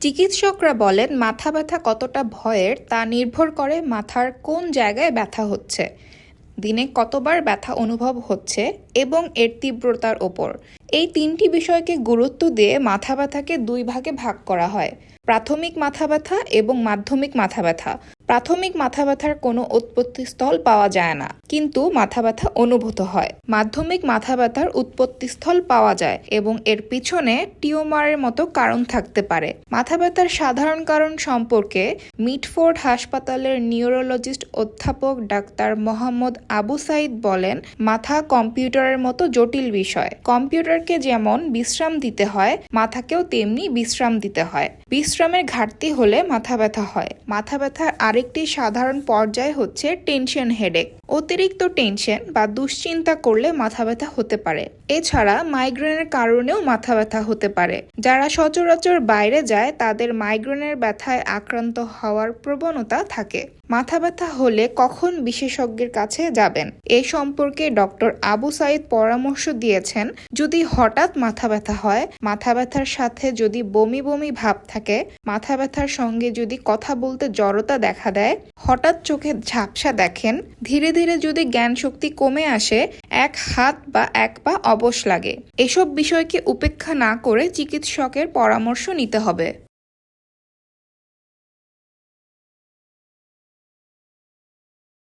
চিকিৎসকরা বলেন মাথা ব্যথা কতটা ভয়ের তা নির্ভর করে মাথার কোন জায়গায় ব্যথা হচ্ছে, দিনে কতবার ব্যথা অনুভব হচ্ছে এবং এর তীব্রতার ওপর। এই তিনটি বিষয়কে গুরুত্ব দিয়ে মাথা ব্যথাকে দুই ভাগে ভাগ করা হয়: প্রাথমিক মাথা ব্যথা এবং মাধ্যমিক মাথা ব্যথা। প্রাথমিক মাথা ব্যথার কোনো উৎপত্তিস্থল পাওয়া যায় না, কিন্তু মাথা ব্যথা অনুভূত হয়। মাধ্যমিক মাথা ব্যথার উৎপত্তিস্থল পাওয়া যায় এবং এর পিছনে টিউমারের মতো কারণ থাকতে পারে। মাথা ব্যথার সাধারণ কারণ সম্পর্কে মিটফোর্ড হাসপাতালের নিউরোলজিস্ট অধ্যাপক ডাক্তার মোহাম্মদ আবু সাইদ বলেন, মাথা কম্পিউটারের মতো জটিল বিষয়। কম্পিউটারকে যেমন বিশ্রাম দিতে হয়, মাথাকেও তেমনি বিশ্রাম দিতে হয়। বিশ্রামের ঘাটতি হলে মাথা ব্যথা হয়। মাথা ব্যথার আরেকটি সাধারণ পর্যায় হচ্ছে টেনশন হেডেক। অতিরিক্ত টেনশন বা দুশ্চিন্তা করলে মাথা ব্যথা হতে পারে। এছাড়া মাইগ্রেনের কারণেও মাথা ব্যথা হতে পারে। যারা সচরাচর বাইরে যায় তাদের মাইগ্রেনের ব্যথায় আক্রান্ত হওয়ার প্রবণতা থাকে। মাথা ব্যথা হলে কখন বিশেষজ্ঞের কাছে যাবেন এ সম্পর্কে ডক্টর আবু সাইদ পরামর্শ দিয়েছেন, যদি হঠাৎ মাথা ব্যথা হয়, মাথা ব্যথার সাথে যদি বমি বমি ভাব থাকে, মাথা ব্যথার সঙ্গে যদি কথা বলতে জড়তা দেখা দেয়, হঠাৎ চোখে ঝাপসা দেখেন, ধীরে ধীরে যদি জ্ঞান শক্তি কমে আসে, এক হাত বা এক পা অবশ লাগে, এসব বিষয়কে উপেক্ষা না করে চিকিৎসকের পরামর্শ নিতে হবে।